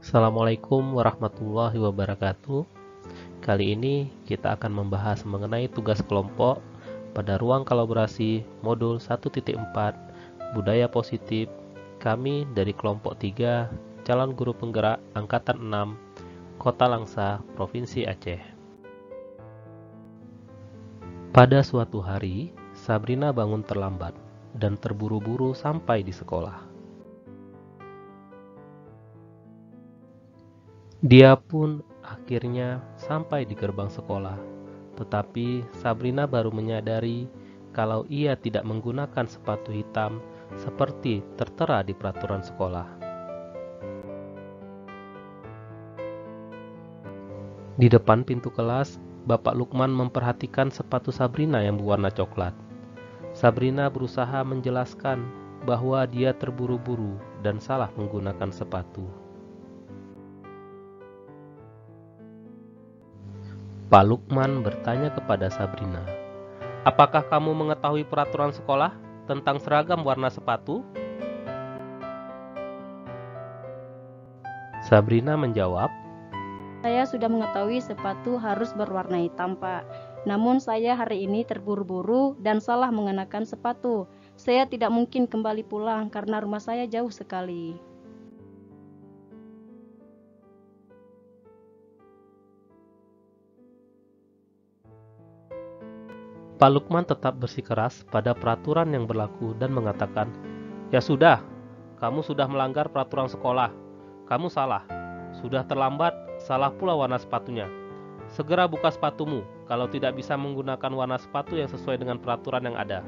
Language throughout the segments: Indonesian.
Assalamualaikum warahmatullahi wabarakatuh. Kali ini kita akan membahas mengenai tugas kelompok pada ruang kolaborasi modul 1.4 Budaya Positif. Kami dari kelompok 3 calon guru penggerak angkatan 6 Kota Langsa, Provinsi Aceh. Pada suatu hari, Sabrina bangun terlambat dan terburu-buru sampai di sekolah. Dia pun akhirnya sampai di gerbang sekolah, tetapi Sabrina baru menyadari kalau ia tidak menggunakan sepatu hitam seperti tertera di peraturan sekolah. Di depan pintu kelas, Bapak Lukman memperhatikan sepatu Sabrina yang berwarna coklat. Sabrina berusaha menjelaskan bahwa dia terburu-buru dan salah menggunakan sepatu. Pak Lukman bertanya kepada Sabrina, "Apakah kamu mengetahui peraturan sekolah tentang seragam warna sepatu?" Sabrina menjawab, "Saya sudah mengetahui sepatu harus berwarna hitam, Pak. Namun saya hari ini terburu-buru dan salah mengenakan sepatu. Saya tidak mungkin kembali pulang karena rumah saya jauh sekali." Pak Lukman tetap bersikeras pada peraturan yang berlaku dan mengatakan, "Ya sudah, kamu sudah melanggar peraturan sekolah. Kamu salah. Sudah terlambat, salah pula warna sepatunya. Segera buka sepatumu kalau tidak bisa menggunakan warna sepatu yang sesuai dengan peraturan yang ada."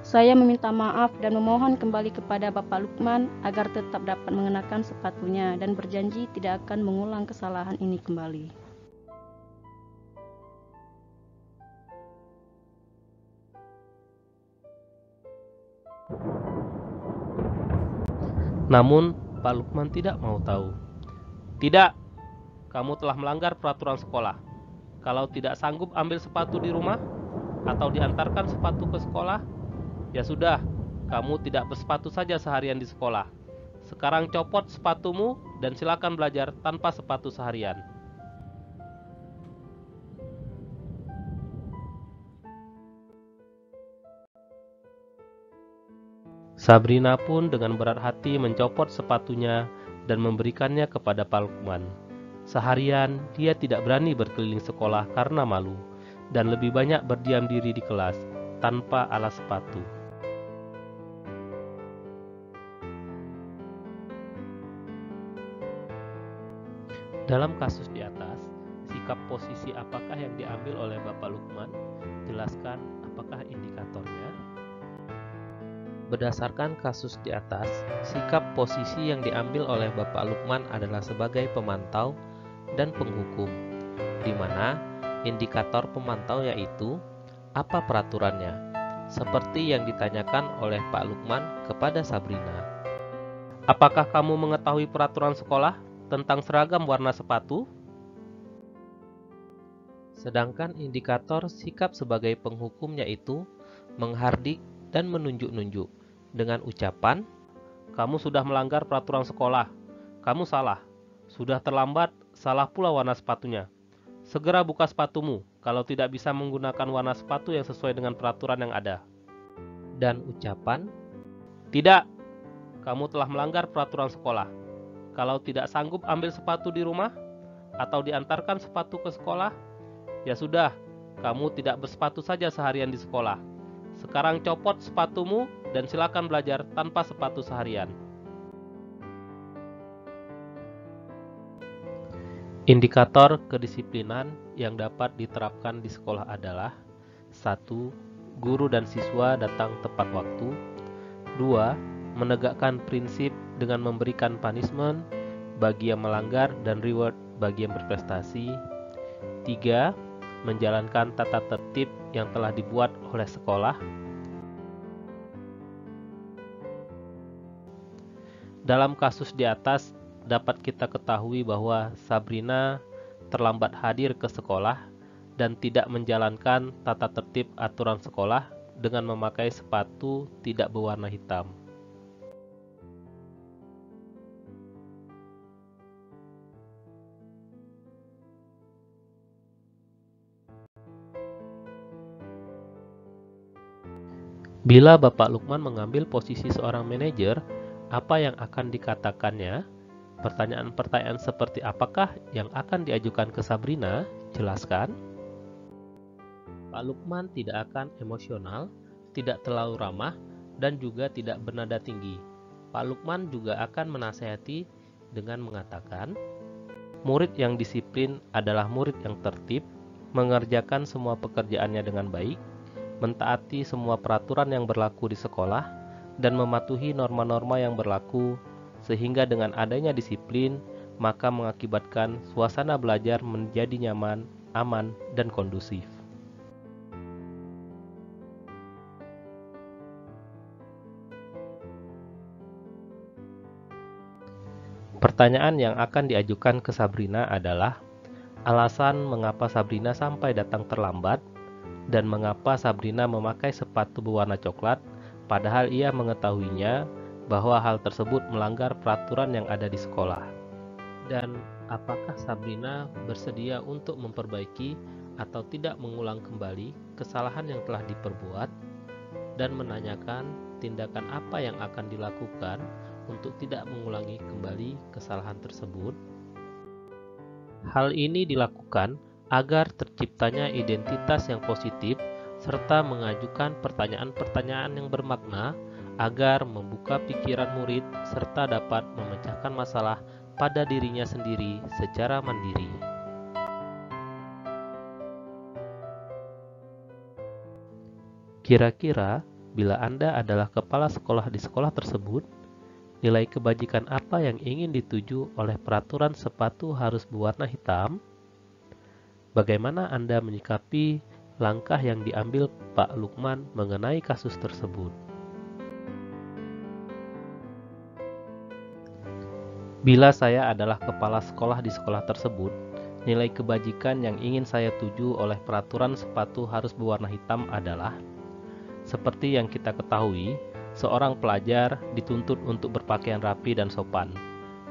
Saya meminta maaf dan memohon kembali kepada Bapak Lukman agar tetap dapat mengenakan sepatunya dan berjanji tidak akan mengulang kesalahan ini kembali. Namun, Pak Lukman tidak mau tahu. "Tidak, kamu telah melanggar peraturan sekolah. Kalau tidak sanggup ambil sepatu di rumah atau diantarkan sepatu ke sekolah, ya sudah, kamu tidak bersepatu saja seharian di sekolah. Sekarang copot sepatumu dan silakan belajar tanpa sepatu seharian." Sabrina pun dengan berat hati mencopot sepatunya dan memberikannya kepada Pak Lukman. Seharian dia tidak berani berkeliling sekolah karena malu dan lebih banyak berdiam diri di kelas tanpa alas sepatu. Dalam kasus di atas, sikap posisi apakah yang diambil oleh Bapak Lukman? Jelaskan apakah indikatornya? Berdasarkan kasus di atas, sikap posisi yang diambil oleh Bapak Lukman adalah sebagai pemantau dan penghukum, di mana indikator pemantau yaitu apa peraturannya, seperti yang ditanyakan oleh Pak Lukman kepada Sabrina. "Apakah kamu mengetahui peraturan sekolah tentang seragam warna sepatu?" Sedangkan indikator sikap sebagai penghukum yaitu menghardik dan menunjuk-nunjuk dengan ucapan, "Kamu sudah melanggar peraturan sekolah. Kamu salah. Sudah terlambat, salah pula warna sepatunya. Segera buka sepatumu kalau tidak bisa menggunakan warna sepatu yang sesuai dengan peraturan yang ada." Dan ucapan, "Tidak, kamu telah melanggar peraturan sekolah. Kalau tidak sanggup ambil sepatu di rumah atau diantarkan sepatu ke sekolah, ya sudah, kamu tidak bersepatu saja seharian di sekolah. Sekarang copot sepatumu dan silakan belajar tanpa sepatu seharian." Indikator kedisiplinan yang dapat diterapkan di sekolah adalah 1. Guru dan siswa datang tepat waktu. 2. Menegakkan prinsip dengan memberikan punishment bagi yang melanggar dan reward bagi yang berprestasi. 3. Menjalankan tata tertib yang telah dibuat oleh sekolah. Dalam kasus di atas, dapat kita ketahui bahwa Sabrina terlambat hadir ke sekolah dan tidak menjalankan tata tertib aturan sekolah dengan memakai sepatu tidak berwarna hitam. Bila Bapak Lukman mengambil posisi seorang manajer, apa yang akan dikatakannya? Pertanyaan-pertanyaan seperti apakah yang akan diajukan ke Sabrina? Jelaskan. Pak Lukman tidak akan emosional, tidak terlalu ramah, dan juga tidak bernada tinggi. Pak Lukman juga akan menasehati dengan mengatakan, murid yang disiplin adalah murid yang tertib, mengerjakan semua pekerjaannya dengan baik, mentaati semua peraturan yang berlaku di sekolah, dan mematuhi norma-norma yang berlaku, sehingga dengan adanya disiplin, maka mengakibatkan suasana belajar menjadi nyaman, aman, dan kondusif. Pertanyaan yang akan diajukan ke Sabrina adalah, alasan mengapa Sabrina sampai datang terlambat, dan mengapa Sabrina memakai sepatu berwarna coklat, padahal ia mengetahuinya bahwa hal tersebut melanggar peraturan yang ada di sekolah. Dan apakah Sabrina bersedia untuk memperbaiki atau tidak mengulang kembali kesalahan yang telah diperbuat, dan menanyakan tindakan apa yang akan dilakukan untuk tidak mengulangi kembali kesalahan tersebut. Hal ini dilakukan agar terciptanya identitas yang positif serta mengajukan pertanyaan-pertanyaan yang bermakna agar membuka pikiran murid serta dapat memecahkan masalah pada dirinya sendiri secara mandiri. Kira-kira bila Anda adalah kepala sekolah di sekolah tersebut, nilai kebajikan apa yang ingin dituju oleh peraturan sepatu harus berwarna hitam? Bagaimana Anda menyikapi langkah yang diambil Pak Lukman mengenai kasus tersebut? Bila saya adalah kepala sekolah di sekolah tersebut, nilai kebajikan yang ingin saya tuju oleh peraturan sepatu harus berwarna hitam adalah, seperti yang kita ketahui, seorang pelajar dituntut untuk berpakaian rapi dan sopan.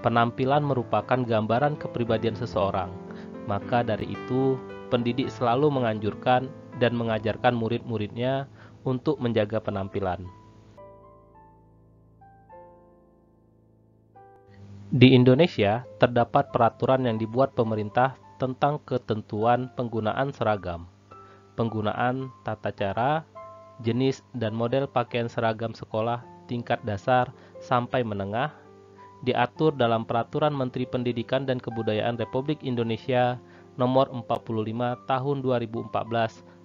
Penampilan merupakan gambaran kepribadian seseorang. Maka dari itu, pendidik selalu menganjurkan dan mengajarkan murid-muridnya untuk menjaga penampilan. Di Indonesia, terdapat peraturan yang dibuat pemerintah tentang ketentuan penggunaan seragam, penggunaan tata cara, jenis dan model pakaian seragam sekolah tingkat dasar sampai menengah, diatur dalam Peraturan Menteri Pendidikan dan Kebudayaan Republik Indonesia Nomor 45 Tahun 2014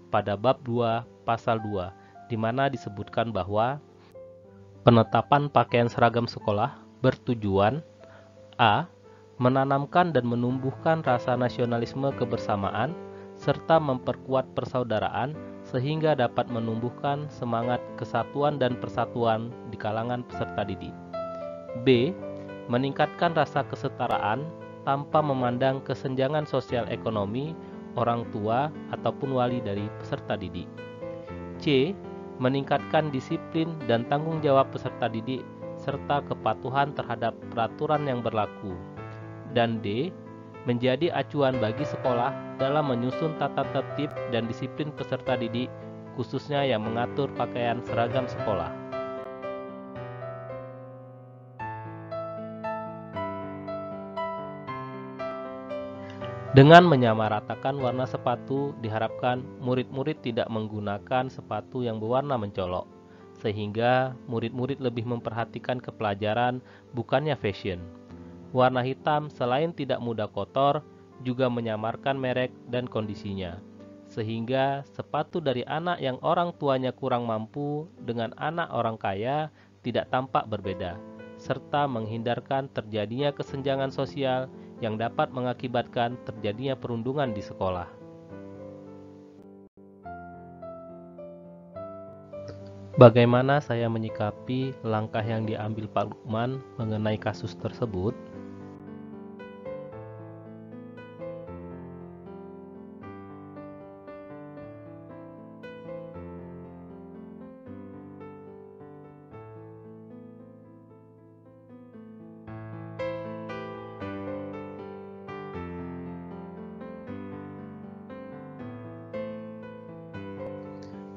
pada Bab 2 Pasal 2, di mana disebutkan bahwa penetapan pakaian seragam sekolah bertujuan a. menanamkan dan menumbuhkan rasa nasionalisme kebersamaan serta memperkuat persaudaraan sehingga dapat menumbuhkan semangat kesatuan dan persatuan di kalangan peserta didik. B. Meningkatkan rasa kesetaraan tanpa memandang kesenjangan sosial ekonomi, orang tua, ataupun wali dari peserta didik. C. Meningkatkan disiplin dan tanggung jawab peserta didik serta kepatuhan terhadap peraturan yang berlaku. Dan D. Menjadi acuan bagi sekolah dalam menyusun tata tertib dan disiplin peserta didik, khususnya yang mengatur pakaian seragam sekolah. Dengan menyamaratakan warna sepatu, diharapkan murid-murid tidak menggunakan sepatu yang berwarna mencolok, sehingga murid-murid lebih memperhatikan kepelajaran bukannya fashion. Warna hitam selain tidak mudah kotor, juga menyamarkan merek dan kondisinya, sehingga sepatu dari anak yang orang tuanya kurang mampu dengan anak orang kaya tidak tampak berbeda, serta menghindarkan terjadinya kesenjangan sosial yang dapat mengakibatkan terjadinya perundungan di sekolah. Bagaimana saya menyikapi langkah yang diambil Pak Lukman mengenai kasus tersebut?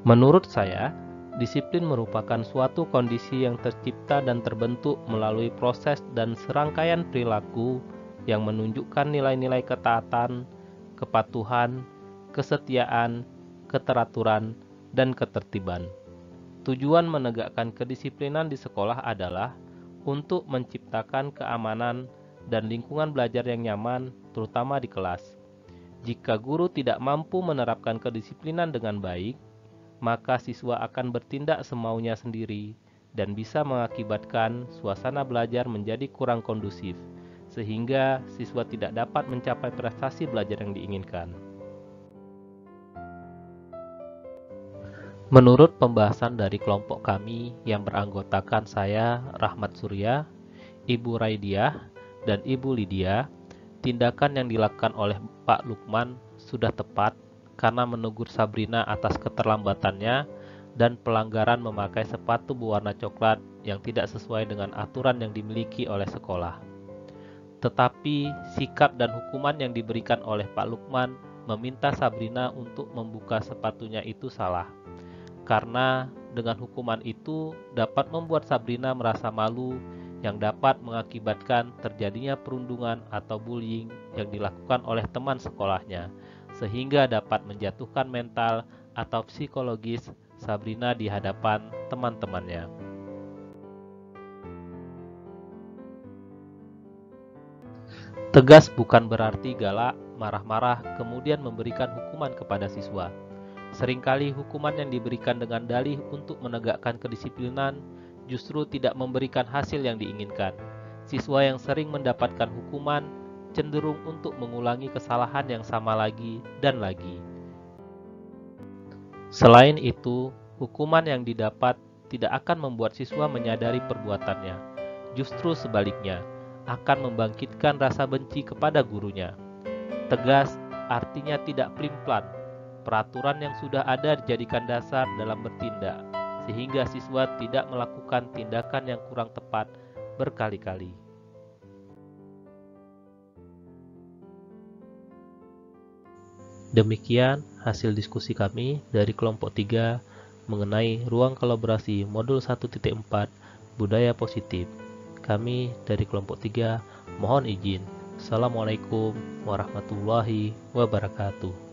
Menurut saya, disiplin merupakan suatu kondisi yang tercipta dan terbentuk melalui proses dan serangkaian perilaku yang menunjukkan nilai-nilai ketaatan, kepatuhan, kesetiaan, keteraturan, dan ketertiban. Tujuan menegakkan kedisiplinan di sekolah adalah untuk menciptakan keamanan dan lingkungan belajar yang nyaman, terutama di kelas. Jika guru tidak mampu menerapkan kedisiplinan dengan baik, maka siswa akan bertindak semaunya sendiri dan bisa mengakibatkan suasana belajar menjadi kurang kondusif, sehingga siswa tidak dapat mencapai prestasi belajar yang diinginkan. Menurut pembahasan dari kelompok kami yang beranggotakan saya, Rahmat Surya, Ibu Raidiah, dan Ibu Lydia, tindakan yang dilakukan oleh Pak Lukman sudah tepat karena menegur Sabrina atas keterlambatannya dan pelanggaran memakai sepatu berwarna coklat yang tidak sesuai dengan aturan yang dimiliki oleh sekolah. Tetapi sikap dan hukuman yang diberikan oleh Pak Lukman meminta Sabrina untuk membuka sepatunya itu salah. Karena dengan hukuman itu dapat membuat Sabrina merasa malu yang dapat mengakibatkan terjadinya perundungan atau bullying yang dilakukan oleh teman sekolahnya, sehingga dapat menjatuhkan mental atau psikologis Sabrina di hadapan teman-temannya. Tegas bukan berarti galak, marah-marah, kemudian memberikan hukuman kepada siswa. Seringkali hukuman yang diberikan dengan dalih untuk menegakkan kedisiplinan justru tidak memberikan hasil yang diinginkan. Siswa yang sering mendapatkan hukuman cenderung untuk mengulangi kesalahan yang sama lagi dan lagi. Selain itu, hukuman yang didapat tidak akan membuat siswa menyadari perbuatannya. Justru sebaliknya, akan membangkitkan rasa benci kepada gurunya. Tegas artinya tidak pelin-pelan. Peraturan yang sudah ada dijadikan dasar dalam bertindak, sehingga siswa tidak melakukan tindakan yang kurang tepat berkali-kali. Demikian hasil diskusi kami dari kelompok 3 mengenai ruang kolaborasi modul 1.4 budaya positif. Kami dari kelompok 3 mohon izin. Assalamualaikum warahmatullahi wabarakatuh.